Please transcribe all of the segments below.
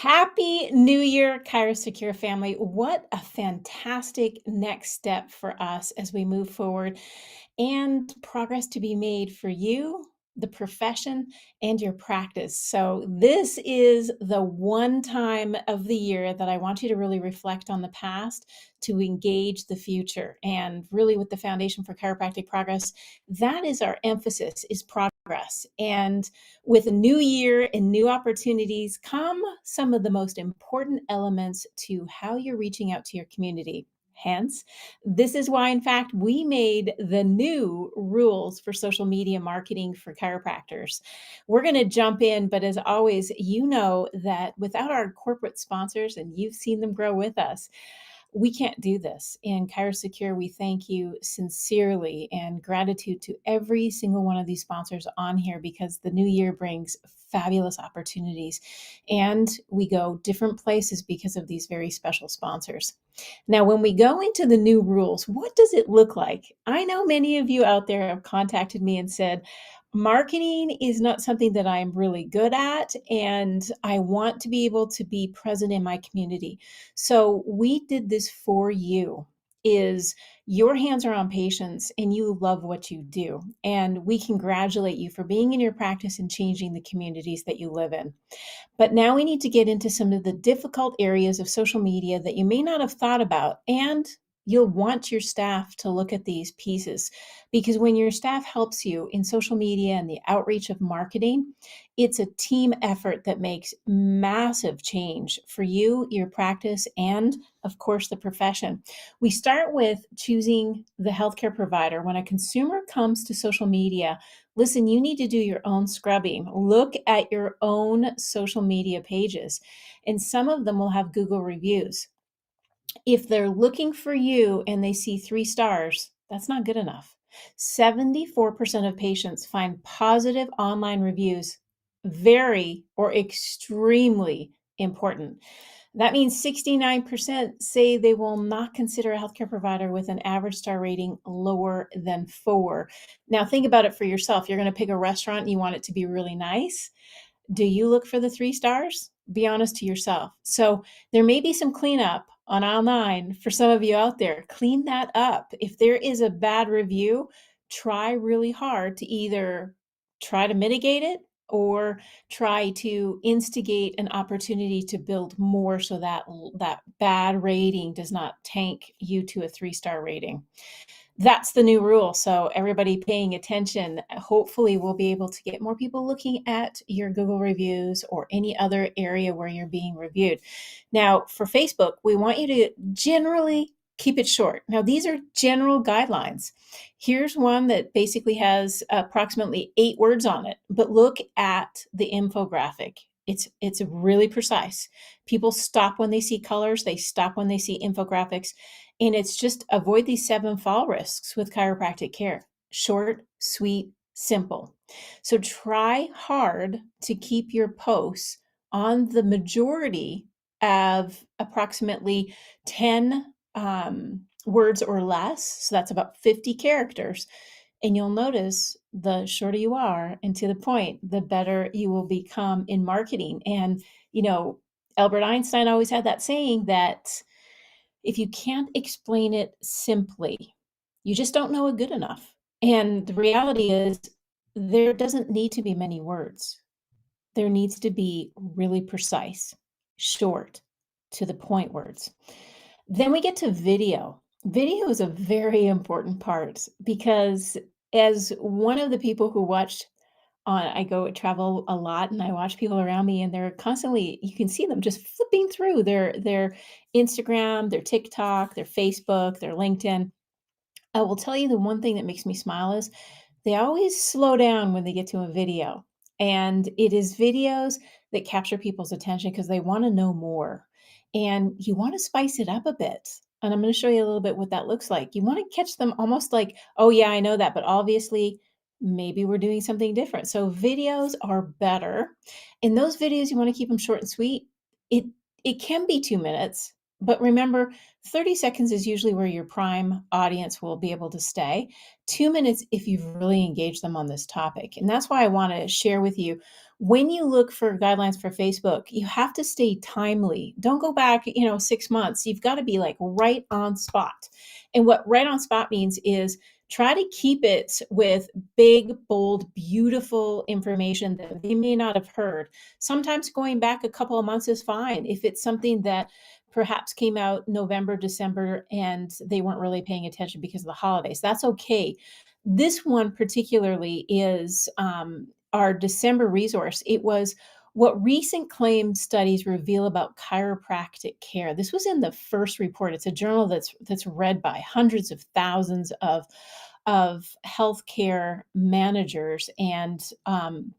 Happy New Year, Kairos Secure family. What a fantastic next step for us as we move forward and progress to be made for you, the profession, and your practice. So, this is the one time of the year that I want you to really reflect on the past to engage the future. And really, with the Foundation for Chiropractic Progress, that is our emphasis is progress. And with a new year and new opportunities come some of the most important elements to how you're reaching out to your community. Hence, this is why, in fact, we made the new rules for social media marketing for chiropractors. We're going to jump in, but as always, you know that without our corporate sponsors, and you've seen them grow with us, we can't do this. In Kairos Secure, we thank you sincerely and gratitude to every single one of these sponsors on here because the new year brings fabulous opportunities and we go different places because of these very special sponsors. Now, when we go into the new rules, what does it look like? I know many of you out there have contacted me and said, marketing is not something that I'm really good at, and I want to be able to be present in my community. So we did this for you. Is your hands are on patients and you love what you do. And we congratulate you for being in your practice and changing the communities that you live in. But now we need to get into some of the difficult areas of social media that you may not have thought about. And you'll want your staff to look at these pieces because when your staff helps you in social media and the outreach of marketing, it's a team effort that makes massive change for you, your practice, and of course, the profession. We start with choosing the healthcare provider. When a consumer comes to social media, listen, you need to do your own scrubbing. Look at your own social media pages, and some of them will have Google reviews. If they're looking for you and they see 3 stars, that's not good enough. 74% of patients find positive online reviews very or extremely important. That means 69% say they will not consider a healthcare provider with an average star rating lower than 4. Now, think about it for yourself. You're going to pick a restaurant and you want it to be really nice. Do you look for the 3 stars? Be honest to yourself. So there may be some cleanup on aisle 9 for some of you out there. Clean that up. If there is a bad review, try really hard to either try to mitigate it or try to instigate an opportunity to build more so that that bad rating does not tank you to a 3-star rating. That's the new rule. So everybody paying attention, hopefully we'll be able to get more people looking at your Google reviews or any other area where you're being reviewed. Now, for Facebook, we want you to generally keep it short. Now, these are general guidelines. Here's one that basically has approximately 8 words on it, but look at the infographic. It's really precise. People stop when they see colors, they stop when they see infographics, and it's just avoid these 7 fall risks with chiropractic care. Short, sweet, simple. So try hard to keep your posts on the majority of approximately 10 words or less. So that's about 50 characters. And you'll notice the shorter you are and to the point, the better you will become in marketing. And, you know, Albert Einstein always had that saying that if you can't explain it simply, you just don't know it good enough. And the reality is, there doesn't need to be many words. There needs to be really precise, short, to the point words. Then we get to video. Video is a very important part because as one of the people who watched on I go travel a lot and I watch people around me and they're constantly you can see them just flipping through their Instagram, their TikTok, their Facebook, their LinkedIn. I will tell you the one thing that makes me smile is they always slow down when they get to a video. And it is videos that capture people's attention because they want to know more. And you want to spice it up a bit. And I'm going to show you a little bit what that looks like. You want to catch them almost like, oh, yeah, I know that. But obviously, maybe we're doing something different. So videos are better. In those videos, you want to keep them short and sweet. It it can be 2 minutes, But remember, 30 seconds is usually where your prime audience will be able to stay. 2 minutes if you've really engaged them on this topic. And that's why I want to share with you when you look for guidelines for Facebook, you have to stay timely. Don't go back, 6 months. You've got to be like right on spot. And what right on spot means is try to keep it with big, bold, beautiful information that they may not have heard. Sometimes going back a couple of months is fine if it's something that perhaps came out November, December, and they weren't really paying attention because of the holidays. That's okay. This one particularly is our December resource. It was what recent claim studies reveal about chiropractic care. This was in the first report. It's a journal that's read by hundreds of thousands of healthcare managers and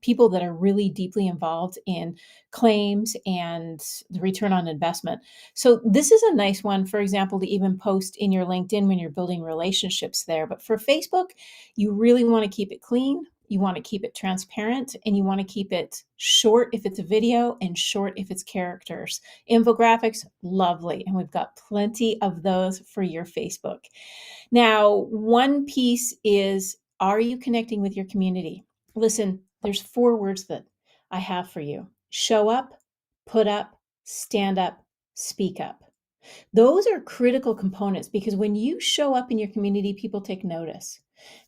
people that are really deeply involved in claims and the return on investment. So this is a nice one, for example, to even post in your LinkedIn when you're building relationships there. But for Facebook, you really want to keep it clean. You want to keep it transparent and you want to keep it short if it's a video and short if it's characters. Infographics, lovely. And we've got plenty of those for your Facebook. Now, one piece is, are you connecting with your community? Listen, there's 4 words that I have for you: show up, put up, stand up, speak up. Those are critical components because when you show up in your community, people take notice.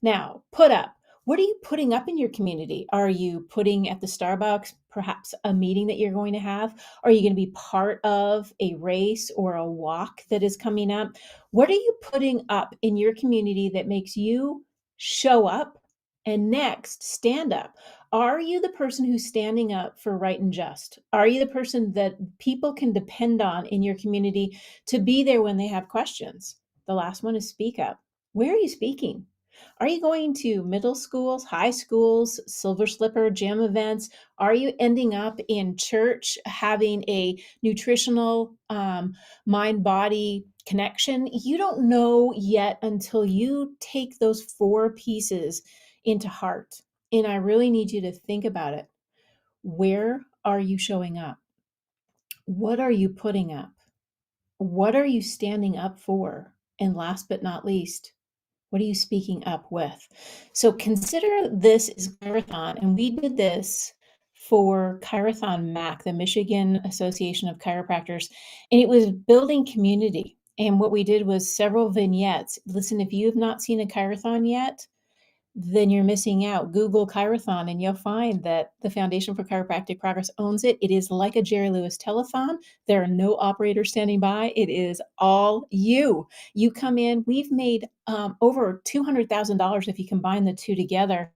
Now, put up. What are you putting up in your community? Are you putting at the Starbucks perhaps a meeting that you're going to have? Are you going to be part of a race or a walk that is coming up? What are you putting up in your community that makes you show up? And next, stand up. Are you the person who's standing up for right and just? Are you the person that people can depend on in your community to be there when they have questions? The last one is speak up. Where are you speaking? Are you going to middle schools, high schools, Silver Slipper, gym events? Are you ending up in church having a nutritional mind body connection? You don't know yet until you take those 4 pieces into heart. And I really need you to think about it. Where are you showing up? What are you putting up? What are you standing up for? And last but not least, what are you speaking up with? So consider this is Chirathon, and we did this for Chirathon MAC, the Michigan Association of Chiropractors, and it was building community. And what we did was several vignettes. Listen, if you have not seen a Chirathon yet, then you're missing out. Google Chirathon and you'll find that the Foundation for Chiropractic Progress owns it. It is like a Jerry Lewis telethon. There are no operators standing by. It is all you. You come in. We've made over $200,000 if you combine the two together.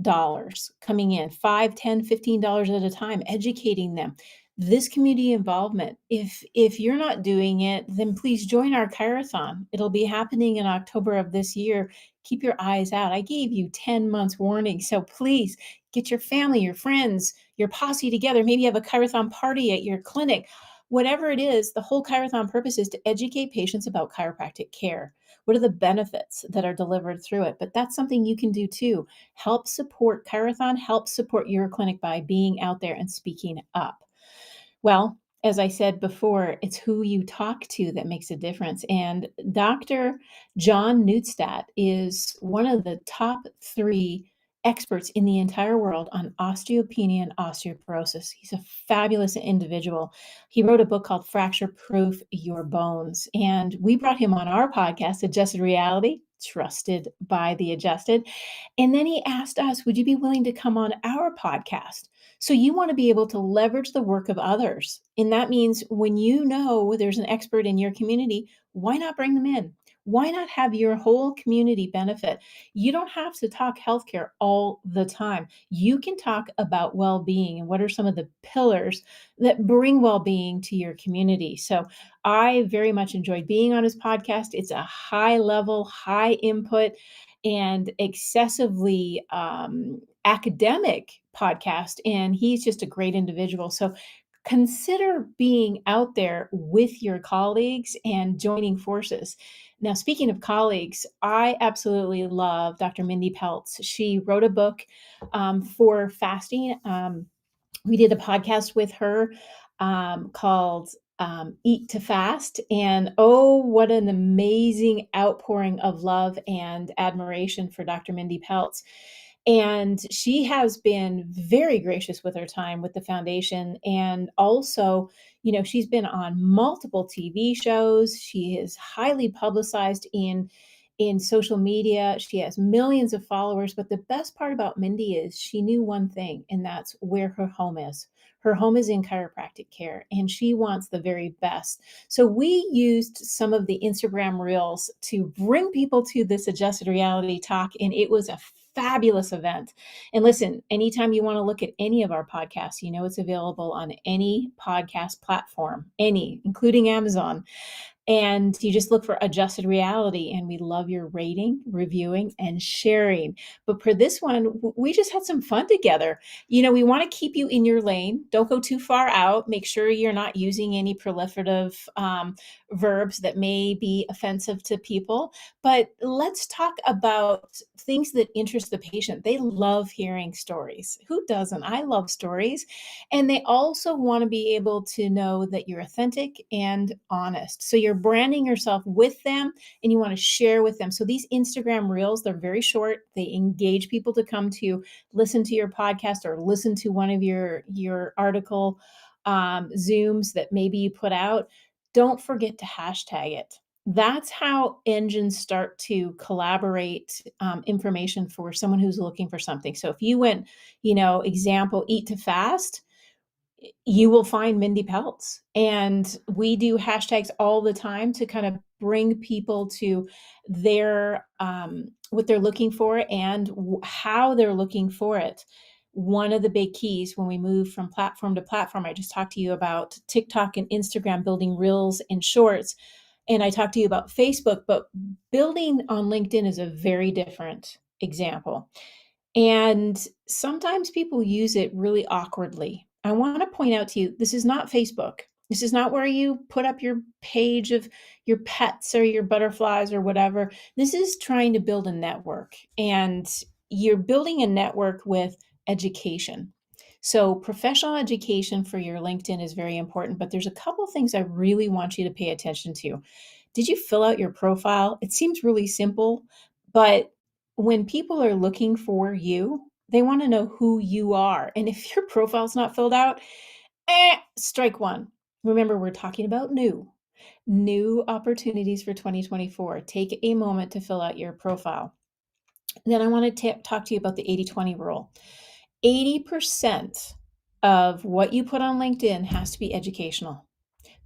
Dollars coming in, 5, 10, $15 at a time, educating them. This community involvement, if you're not doing it, then please join our Chirathon. It'll be happening in October of this year. Keep your eyes out. I gave you 10 months warning, so please get your family, your friends, your posse together. Maybe you have a Chirathon party at your clinic. Whatever it is, the whole Chirathon purpose is to educate patients about chiropractic care. What are the benefits that are delivered through it? But that's something you can do too. Help support Chirathon, help support your clinic by being out there and speaking up. Well, as I said before, it's who you talk to that makes a difference. And Dr. John Neustadt is one of the top 3 experts in the entire world on osteopenia and osteoporosis. He's a fabulous individual. He wrote a book called Fracture Proof Your Bones. And we brought him on our podcast, Adjusted Reality, trusted by the adjusted. And then he asked us, would you be willing to come on our podcast? So you want to be able to leverage the work of others. And that means when you know there's an expert in your community, why not bring them in? Why not have your whole community benefit? You don't have to talk healthcare all the time. You can talk about well being and what are some of the pillars that bring well being to your community. So I very much enjoyed being on his podcast. It's a high level, high input, and excessively academic podcast. And he's just a great individual. So consider being out there with your colleagues and joining forces. Now, speaking of colleagues, I absolutely love Dr. Mindy Peltz. She wrote a book for fasting. We did a podcast with her called Eat to Fast. And oh, what an amazing outpouring of love and admiration for Dr. Mindy Pelz. And she has been very gracious with her time with the foundation. And also, she's been on multiple TV shows. She is highly publicized in social media. She has millions of followers. But the best part about Mindy is she knew one thing, and that's where her home is. Her home is in chiropractic care, and she wants the very best. So we used some of the Instagram reels to bring people to this adjusted reality talk, and it was a fabulous event. And listen, anytime you want to look at any of our podcasts, it's available on any podcast platform, any, including Amazon. And you just look for adjusted reality, and we love your rating, reviewing, and sharing. But for this one, we just had some fun together. We want to keep you in your lane. Don't go too far out. Make sure you're not using any proliferative verbs that may be offensive to people. But let's talk about things that interest the patient. They love hearing stories. Who doesn't? I love stories. And they also want to be able to know that you're authentic and honest. So you're branding yourself with them, and you want to share with them. So these Instagram reels, they're very short. They engage people to come to listen to your podcast or listen to one of your article Zooms that maybe you put out. Don't forget to hashtag it. That's how engines start to collaborate information for someone who's looking for something. So if you went, example, Eat to Fast, you will find Mindy Pelz. And we do hashtags all the time to kind of bring people to their what they're looking for and how they're looking for it. One of the big keys when we move from platform to platform, I just talked to you about TikTok and Instagram building reels and shorts. And I talked to you about Facebook, but building on LinkedIn is a very different example. And sometimes people use it really awkwardly. I want to point out to you, this is not Facebook. This is not where you put up your page of your pets or your butterflies or whatever. This is trying to build a network, and you're building a network with education. So, professional education for your LinkedIn is very important, but there's a couple of things I really want you to pay attention to. Did you fill out your profile? It seems really simple, but when people are looking for you, they want to know who you are. And if your profile's not filled out, strike one. Remember, we're talking about new opportunities for 2024. Take a moment to fill out your profile. Then I want to talk to you about the 80/20 rule. 80% of what you put on LinkedIn has to be educational.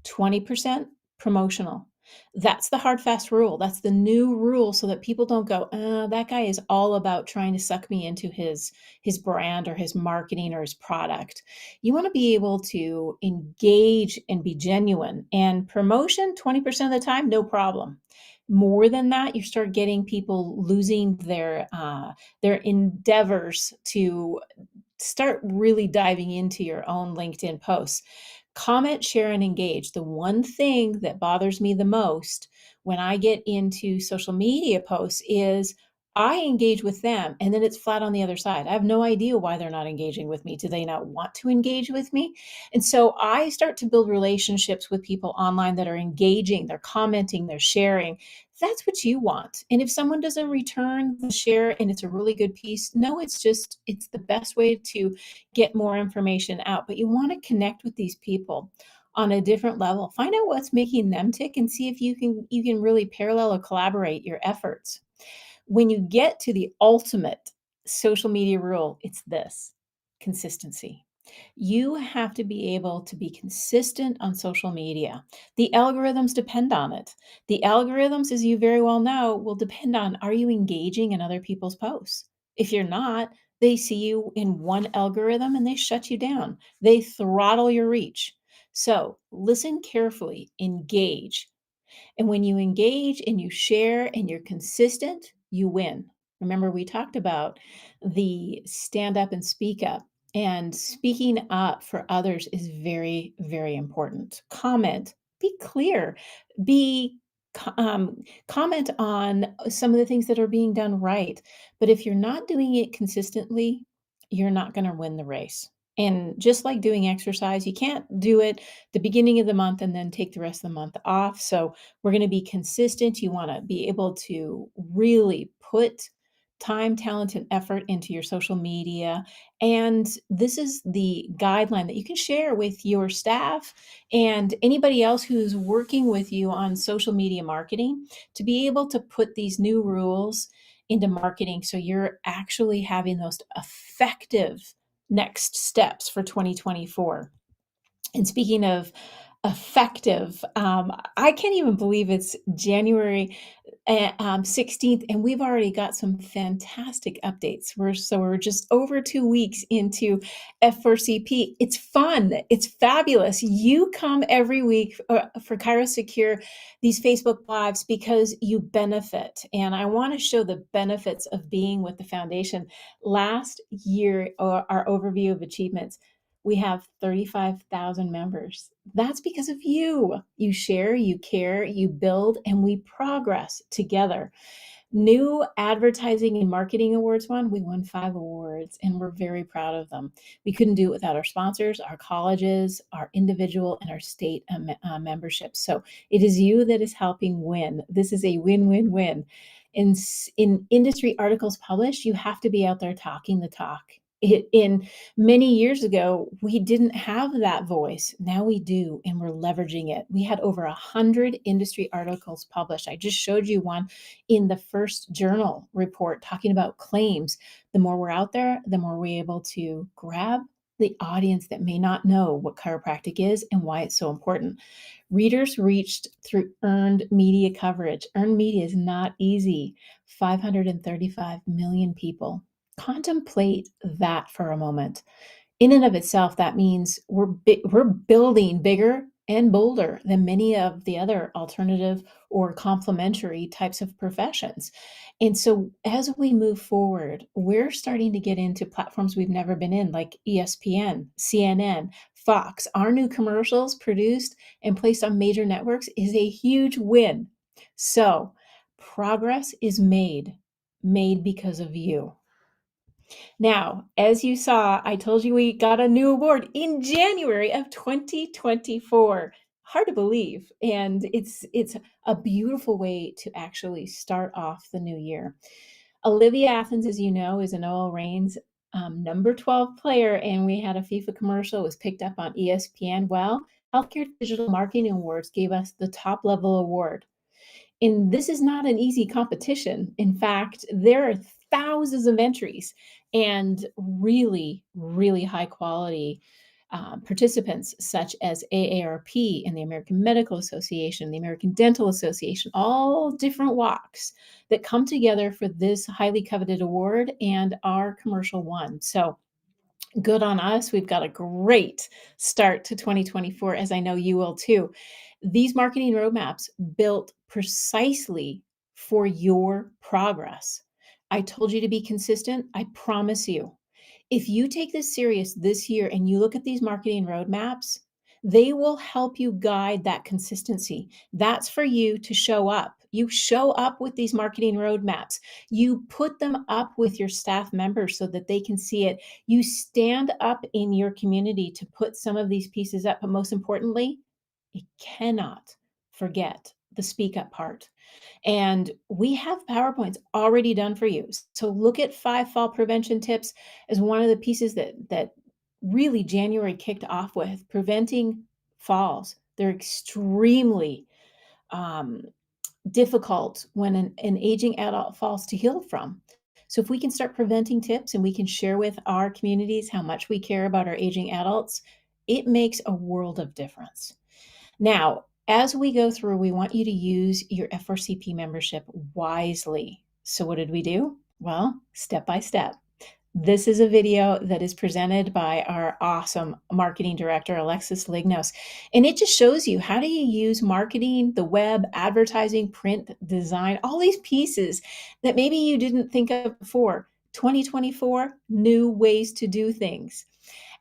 20% promotional. That's the hard, fast rule. That's the new rule so that people don't go, that guy is all about trying to suck me into his brand or his marketing or his product. You want to be able to engage and be genuine. And promotion, 20% of the time, no problem. More than that, you start getting people losing their endeavors to start really diving into your own LinkedIn posts. Comment, share, and engage. The one thing that bothers me the most when I get into social media posts is I engage with them and then it's flat on the other side. I have no idea why they're not engaging with me. Do they not want to engage with me? And so I start to build relationships with people online that are engaging, they're commenting, they're sharing. That's what you want. And if someone doesn't return the share and it's a really good piece, no, it's the best way to get more information out. But you want to connect with these people on a different level. Find out what's making them tick and see if you can really parallel or collaborate your efforts. When you get to the ultimate social media rule, it's this: consistency. You have to be able to be consistent on social media. The algorithms depend on it. The algorithms, as you very well know, will depend on, are you engaging in other people's posts? If you're not, they see you in one algorithm and they shut you down. They throttle your reach. So listen carefully, engage. And when you engage and you share and you're consistent, you win. Remember, we talked about the stand up and speak up. And speaking up for others is very, very important. Comment, be clear, be comment on some of the things that are being done right. But if you're not doing it consistently, you're not going to win the race. And just like doing exercise, you can't do it the beginning of the month and then take the rest of the month off. So we're going to be consistent. You want to be able to really put time, talent, and effort into your social media. And this is the guideline that you can share with your staff and anybody else who's working with you on social media marketing to be able to put these new rules into marketing so you're actually having those effective next steps for 2024. And speaking of effective, I can't even believe it's January 16th, and we've already got some fantastic updates. We're just over 2 weeks into F4CP. It's fun. It's fabulous. You come every week for Kairos Secure, these Facebook Lives, because you benefit. And I want to show the benefits of being with the foundation. Last year, our overview of achievements, we have 35,000 members. That's because of you. You share, you care, you build, and we progress together. New Advertising and Marketing Awards we won 5 awards, and we're very proud of them. We couldn't do it without our sponsors, our colleges, our individual, and our state memberships. So it is you that is helping win. This is a win-win-win. In industry articles published, you have to be out there talking the talk. In many years ago, we didn't have that voice. Now we do, and we're leveraging it. We had over 100 industry articles published. I just showed you one in the first journal report talking about claims. The more we're out there, the more we're able to grab the audience that may not know what chiropractic is and why it's so important. Readers reached through earned media coverage. Earned media is not easy. 535 million people. Contemplate that for a moment. In and of itself, that means we're building bigger and bolder than many of the other alternative or complementary types of professions. And so as we move forward, we're starting to get into platforms we've never been in, like ESPN, CNN, Fox. Our new commercials produced and placed on major networks is a huge win. So progress is made because of you. Now, as you saw, I told you we got a new award in January of 2024. Hard to believe, and it's a beautiful way to actually start off the new year. Olivia Athens, as you know, is an OL Reigns number 12 player, and we had a FIFA commercial. It was picked up on ESPN. Well, Healthcare Digital Marketing Awards gave us the top level award. And this is not an easy competition. In fact, there are thousands of entries and really, really high quality participants, such as AARP and the American Medical Association, the American Dental Association, all different walks that come together for this highly coveted award, and our commercial won. So good on us. We've got a great start to 2024, as I know you will too. These marketing roadmaps built precisely for your progress. I told you to be consistent. I promise you, if you take this serious this year and you look at these marketing roadmaps, they will help you guide that consistency. That's for you to show up. You show up with these marketing roadmaps. You put them up with your staff members so that they can see it. You stand up in your community to put some of these pieces up. But most importantly, you cannot forget the speak up part. And we have PowerPoints already done for you. So look at 5 fall prevention tips as one of the pieces that really January kicked off with, preventing falls. They're extremely um, difficult when an aging adult falls to heal from. So if we can start preventing tips and we can share with our communities how much we care about our aging adults, it makes a world of difference. Now, as we go through, we want you to use your F4CP membership wisely. So what did we do? Well, step by step. This is a video that is presented by our awesome marketing director, Alexis Lignos. And it just shows you how do you use marketing, the web, advertising, print, design, all these pieces that maybe you didn't think of before. 2024, new ways to do things.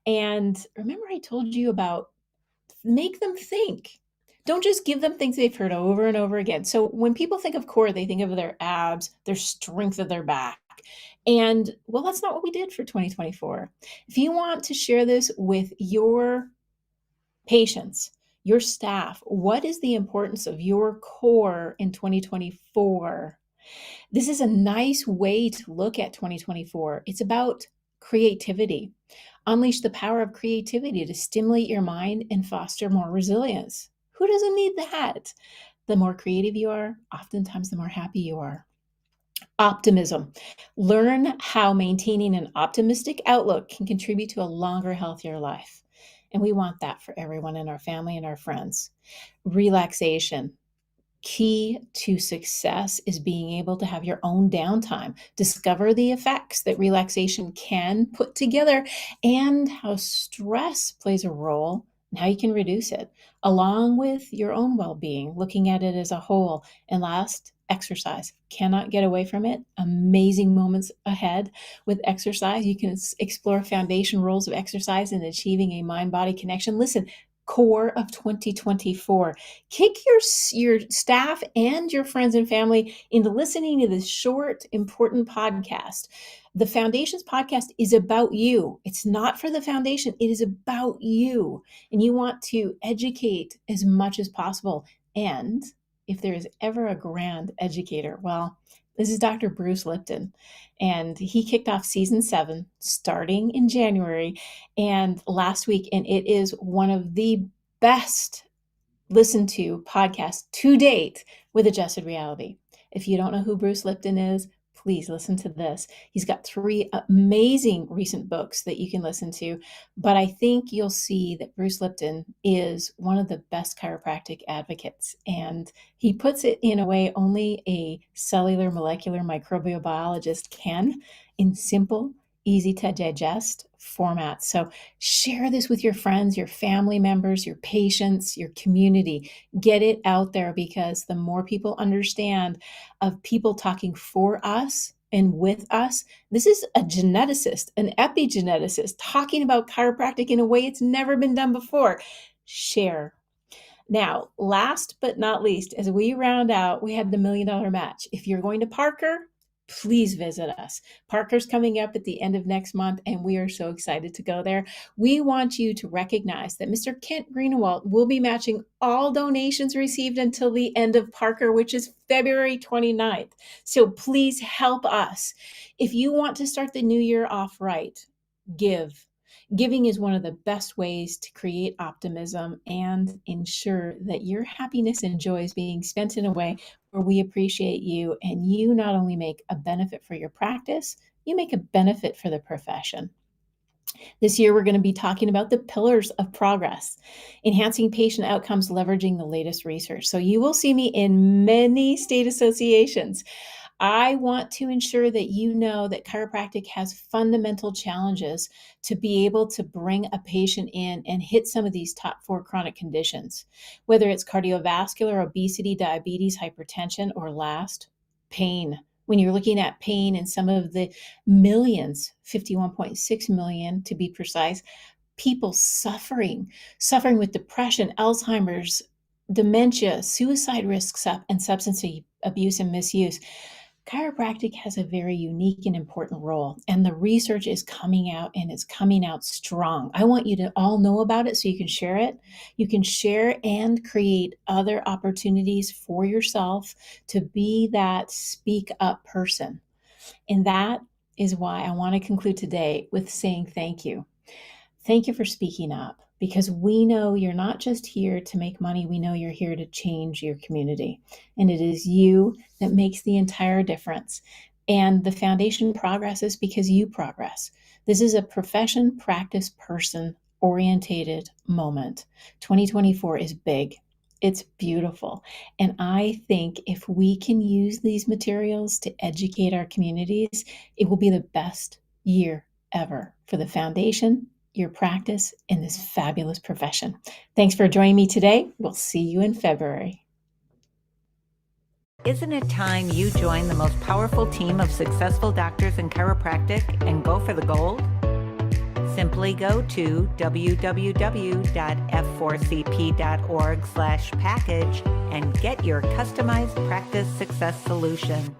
And remember I told you about make them think. Don't just give them things they've heard over and over again. So when people think of core, they think of their abs, their strength of their back. And well, that's not what we did for 2024. If you want to share this with your patients, your staff, what is the importance of your core in 2024? This is a nice way to look at 2024. It's about creativity. Unleash the power of creativity to stimulate your mind and foster more resilience. Who doesn't need that? The more creative you are, oftentimes the more happy you are. Optimism. Learn how maintaining an optimistic outlook can contribute to a longer, healthier life. And we want that for everyone in our family and our friends. Relaxation. Key to success is being able to have your own downtime, discover the effects that relaxation can put together, and how stress plays a role and how you can reduce it, along with your own well being, looking at it as a whole. And last, exercise. Cannot get away from it. Amazing moments ahead with exercise. You can explore foundation rules of exercise and achieving a mind body connection. Listen, core of 2024. Kick your staff and your friends and family into listening to this short, important podcast. The Foundations podcast is about you. It's not for the foundation. It is about you. And you want to educate as much as possible. And if there is ever a grand educator, well, this is Dr. Bruce Lipton. And he kicked off season 7 starting in January and last week. And it is one of the best listened to podcasts to date with Adjusted Reality. If you don't know who Bruce Lipton is, please listen to this. He's got 3 amazing recent books that you can listen to, but I think you'll see that Bruce Lipton is one of the best chiropractic advocates, and he puts it in a way only a cellular molecular microbial biologist can, in simple, easy to digest format. So share this with your friends, your family members, your patients, your community. Get it out there, because the more people understand of people talking for us and with us, this is a geneticist, an epigeneticist talking about chiropractic in a way it's never been done before. Share. Now, last but not least, as we round out, we had the $1 million match. If you're going to Parker, please visit us. Parker's coming up at the end of next month, and we are so excited to go there. We want you to recognize that Mr. Kent Greenewalt will be matching all donations received until the end of Parker, which is February 29th. So please help us. If you want to start the new year off right, give. Giving is one of the best ways to create optimism and ensure that your happiness and joy is being spent in a way where we appreciate you, and you not only make a benefit for your practice, you make a benefit for the profession. This year, we're going to be talking about the pillars of progress, enhancing patient outcomes, leveraging the latest research. So you will see me in many state associations. I want to ensure that you know that chiropractic has fundamental challenges to be able to bring a patient in and hit some of these top 4 chronic conditions, whether it's cardiovascular, obesity, diabetes, hypertension, or last, pain. When you're looking at pain in some of the millions, 51.6 million to be precise, people suffering with depression, Alzheimer's, dementia, suicide risks, and substance abuse and misuse. Chiropractic has a very unique and important role, and the research is coming out, and it's coming out strong. I want you to all know about it so you can share it. You can share and create other opportunities for yourself to be that speak up person. And that is why I want to conclude today with saying thank you. Thank you for speaking up, because we know you're not just here to make money. We know you're here to change your community. And it is you that makes the entire difference. And the foundation progresses because you progress. This is a profession, practice, person orientated moment. 2024 is big. It's beautiful. And I think if we can use these materials to educate our communities, it will be the best year ever for the foundation, your practice, in this fabulous profession. Thanks for joining me today. We'll see you in February. Isn't it time you join the most powerful team of successful doctors in chiropractic and go for the gold? Simply go to www.f4cp.org/package and get your customized practice success solution.